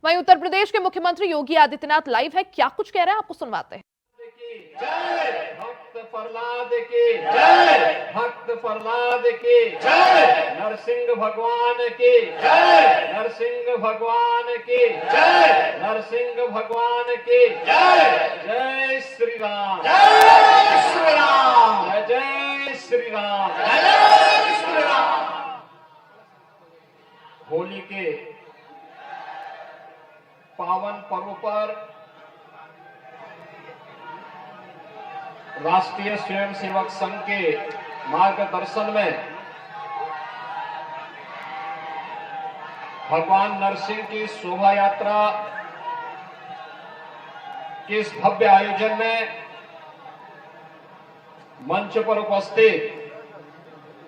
वहीं उत्तर प्रदेश के मुख्यमंत्री योगी आदित्यनाथ लाइव है, क्या कुछ कह रहे हैं आपको सुनवाते हैं। जय भक्त प्रहलाद की जय, भक्त प्रहलाद की जय, नरसिंह भगवान की जय, नरसिंह भगवान की जय, नरसिंह भगवान की जय। जय श्री राम, जय श्री राम, जय श्री राम, जय श्री राम। होली के पावन पर्व पर राष्ट्रीय स्वयंसेवक संघ के मार्गदर्शन में भगवान नरसिंह की शोभा यात्रा के इस भव्य आयोजन में मंच पर उपस्थित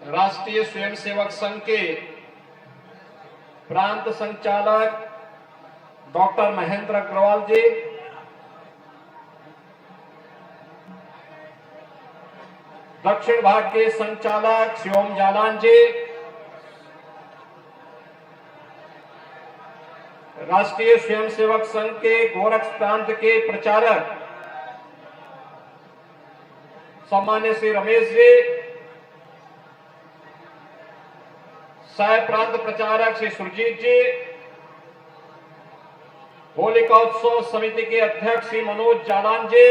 राष्ट्रीय स्वयंसेवक संघ के प्रांत संचालक डॉक्टर महेंद्र अग्रवाल जी, दक्षिण भाग के संचालक शिवम जालान जी, राष्ट्रीय स्वयंसेवक संघ के गोरख प्रांत के प्रचारक सम्मान्य श्री रमेश जी, सह प्रांत प्रचारक श्री सुरजीत जी, होलिका उत्सव समिति के अध्यक्ष श्री मनोज जालान जी,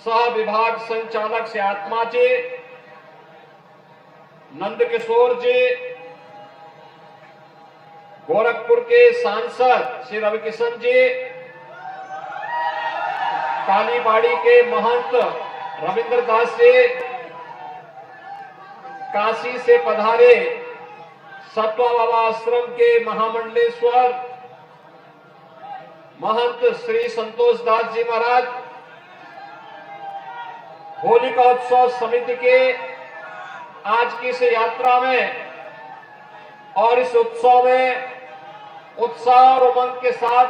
सह विभाग संचालक श्री आत्मा जी, नंद किशोर जी, गोरखपुर के सांसद श्री रविकिशन जी, कालीबाड़ी के महंत रविंद्र दास जी, काशी से पधारे सत्वा बाबा आश्रम के महामंडलेश्वर महंत श्री संतोष दास जी महाराज, होलिका उत्सव समिति के आज की इस यात्रा में और इस उत्सव में उत्साह और उमंग के साथ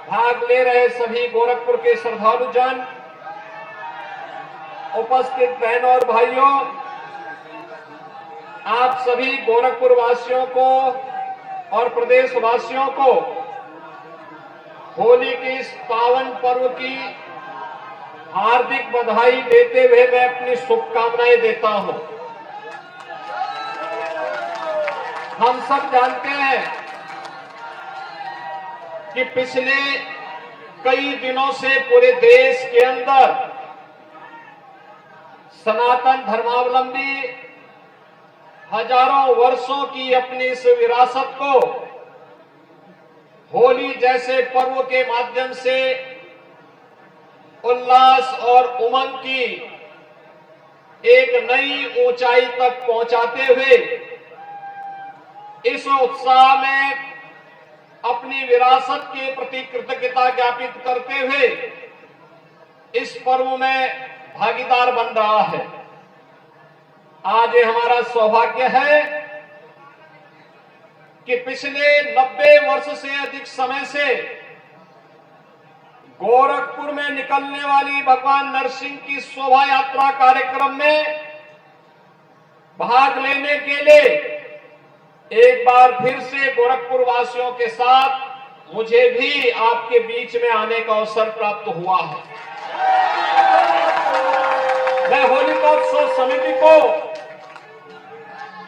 भाग ले रहे सभी गोरखपुर के श्रद्धालु जन, उपस्थित बहनों और भाइयों, आप सभी गोरखपुर वासियों को और प्रदेश वासियों को होली की इस पावन पर्व की हार्दिक बधाई देते हुए मैं अपनी शुभकामनाएं देता हूं। हम सब जानते हैं कि पिछले कई दिनों से पूरे देश के अंदर सनातन धर्मावलंबी हजारों वर्षों की अपनी इस विरासत को होली जैसे पर्व के माध्यम से उल्लास और उमंग की एक नई ऊंचाई तक पहुंचाते हुए इस उत्साह में अपनी विरासत के प्रति कृतज्ञता ज्ञापित करते हुए इस पर्व में भागीदार बन रहा है। आज ये हमारा सौभाग्य है कि पिछले 90 वर्ष से अधिक समय से गोरखपुर में निकलने वाली भगवान नरसिंह की शोभा यात्रा कार्यक्रम में भाग लेने के लिए एक बार फिर से गोरखपुर वासियों के साथ मुझे भी आपके बीच में आने का अवसर प्राप्त हुआ है। मैं होलिका उत्सव समिति को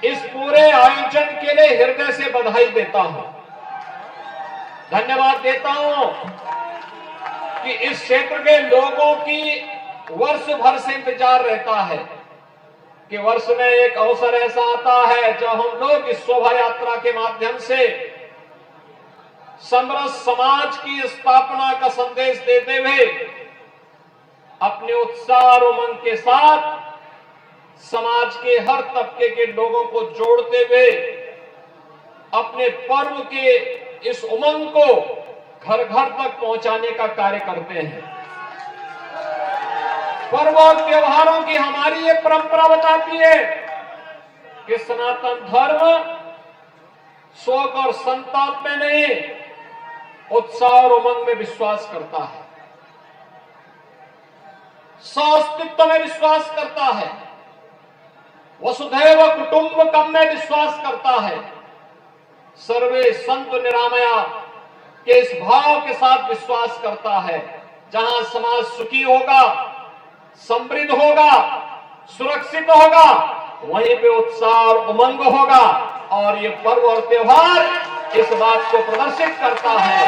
इस पूरे आयोजन के लिए हृदय से बधाई देता हूं, धन्यवाद देता हूं कि इस क्षेत्र के लोगों की वर्ष भर से इंतजार रहता है कि वर्ष में एक अवसर ऐसा आता है जब हम लोग इस शोभा यात्रा के माध्यम से समरस समाज की स्थापना का संदेश देते हुए अपने उत्साह और उमंग के साथ समाज के हर तबके के लोगों को जोड़ते हुए अपने पर्व के इस उमंग को घर घर तक पहुंचाने का कार्य करते हैं। पर्व और त्योहारों की हमारी ये परंपरा बताती है कि सनातन धर्म शोक और संताप में नहीं, उत्साह और उमंग में विश्वास करता है, सह-अस्तित्व में विश्वास करता है, वसुधैव कुटुंबकम में विश्वास करता है। सर्वे संत निरामया के इस भाव के साथ विश्वास करता है। जहां समाज सुखी होगा, समृद्ध होगा, सुरक्षित होगा, वहीं पे उत्साह और उमंग होगा। और ये पर्व और त्योहार इस बात को प्रदर्शित करता है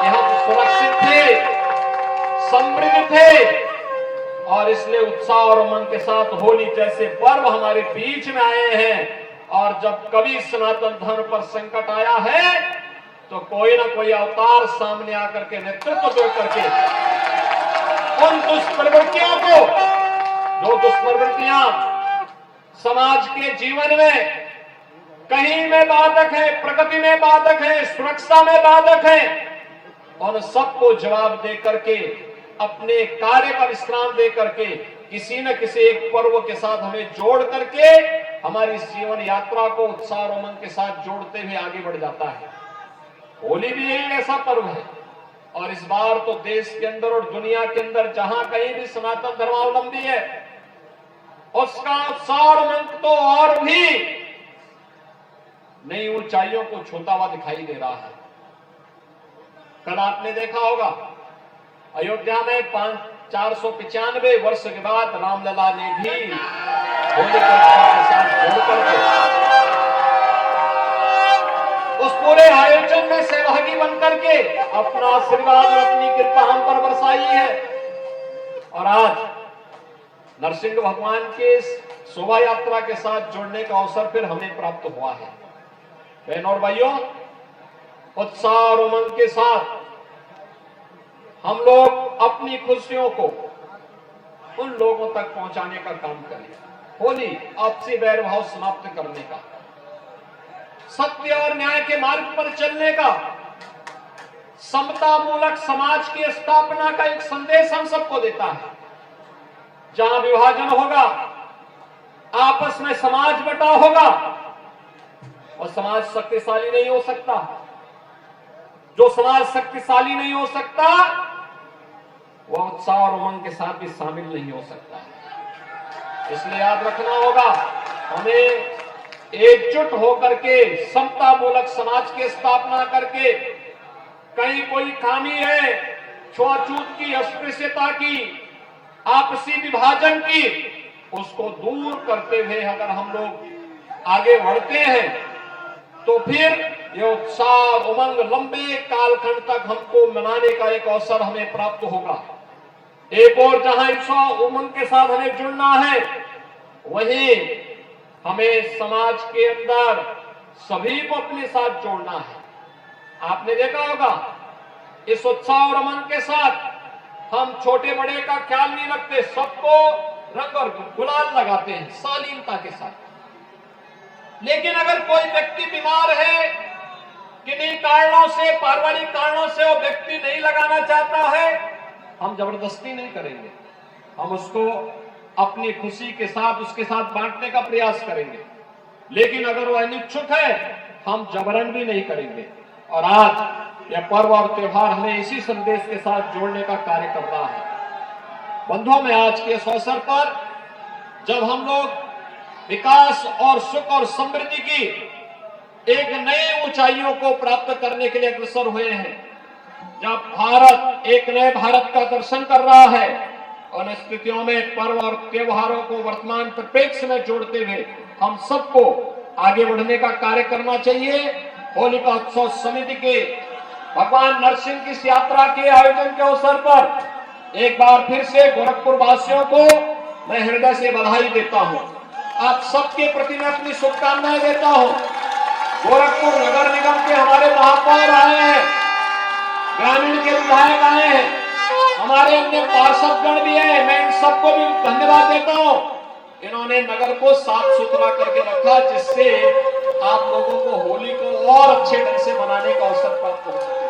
कि हम सुरक्षित थे, समृद्ध थे, और इसलिए उत्साह और उमंग के साथ होली जैसे पर्व हमारे बीच में आए हैं। और जब कभी सनातन धर्म पर संकट आया है तो कोई ना कोई अवतार सामने आकर के नेतृत्व दे करके उन दुष्प्रवृत्तियों को, जो दुष्प्रवृत्तियां समाज के जीवन में कहीं में बाधक है, प्रगति में बाधक है, सुरक्षा में बाधक है, उन सबको जवाब दे करके, अपने कार्य का विश्राम दे करके, किसी न किसी एक पर्व के साथ हमें जोड़ करके हमारी जीवन यात्रा को उत्साह और उमंग के साथ जोड़ते हुए आगे बढ़ जाता है। होली भी यही ऐसा पर्व है। और इस बार तो देश के अंदर और दुनिया के अंदर जहां कहीं भी सनातन धर्मावलंबी है, उसका उत्साह और उमंग तो और भी नई ऊंचाइयों को छूता हुआ दिखाई दे रहा है। कल आपने देखा होगा अयोध्या में 495 वर्ष के बाद रामलला ने भी होली के साथ जुड़कर उस पूरे आयोजन में सहभागी बनकर के अपना आशीर्वाद और अपनी कृपा हम पर बरसाई है। और आज नरसिंह भगवान के शोभा यात्रा के साथ जुड़ने का अवसर फिर हमें प्राप्त हुआ है। बहनों और भाइयों, उत्साह और उमंग के साथ हम लोग अपनी खुशियों को उन लोगों तक पहुंचाने का काम करें। होली आपसी वैरभाव समाप्त करने का, सत्य और न्याय के मार्ग पर चलने का, समता मूलक समाज की स्थापना का एक संदेश हम सबको देता है। जहां विभाजन होगा, आपस में समाज बटा होगा, और समाज शक्तिशाली नहीं हो सकता। जो समाज शक्तिशाली नहीं हो सकता वह उत्साह और उमंग के साथ भी शामिल नहीं हो सकता। इसलिए याद रखना होगा, हमें एकजुट होकर के समता मूलक समाज की स्थापना करके, कहीं कोई खामी है छुआछूत की, अस्पृश्यता की, आपसी विभाजन की, उसको दूर करते हुए अगर हम लोग आगे बढ़ते हैं तो फिर ये उत्साह उमंग लंबे कालखंड तक हमको मनाने का एक अवसर हमें प्राप्त होगा। एक और जहां उत्साह उमंग के साथ हमें जुड़ना है, वहीं हमें समाज के अंदर सभी को अपने साथ जोड़ना है। आपने देखा होगा, इस उत्साह और उमंग के साथ हम छोटे बड़े का ख्याल नहीं रखते, सबको रंग और गुलाल लगाते हैं शालीनता के साथ। लेकिन अगर कोई व्यक्ति बीमार है, किन्हीं कारणों से, पारिवारिक कारणों से वो व्यक्ति नहीं लगाना चाहता है, हम जबरदस्ती नहीं करेंगे, हम उसको अपनी खुशी के साथ उसके साथ बांटने का प्रयास करेंगे। लेकिन अगर वो अनिच्छुक है, हम जबरन भी नहीं करेंगे। और आज यह पर्व और त्योहार हमें इसी संदेश के साथ जोड़ने का कार्य कर रहा है। बंधुओं, में आज के इस अवसर पर जब हम लोग विकास और सुख और समृद्धि की एक नई ऊंचाइयों को प्राप्त करने के लिए अग्रसर हुए हैं, जब भारत एक नए भारत का दर्शन कर रहा है, उन स्थितियों में पर्व और त्योहारों को वर्तमान परिप्रेक्ष्य में जोड़ते हुए हम सबको आगे बढ़ने का कार्य करना चाहिए। होलिका उत्सव समिति के भगवान नरसिंह की इस यात्रा के आयोजन के अवसर पर एक बार फिर से गोरखपुर वासियों को मैं हृदय से बधाई देता हूं। आप सबके प्रति मैं अपनी शुभकामनाएं देता हूं। गोरखपुर नगर निगम के हमारे महापौर आए हैं, ग्रामीण के विधायक आए हैं, हमारे अन्य पार्षदगण भी हैं, मैं इन सबको भी धन्यवाद देता हूं। इन्होंने नगर को साफ सुथरा करके रखा, जिससे आप लोगों को होली को और अच्छे ढंग से मनाने का अवसर प्राप्त हो सके।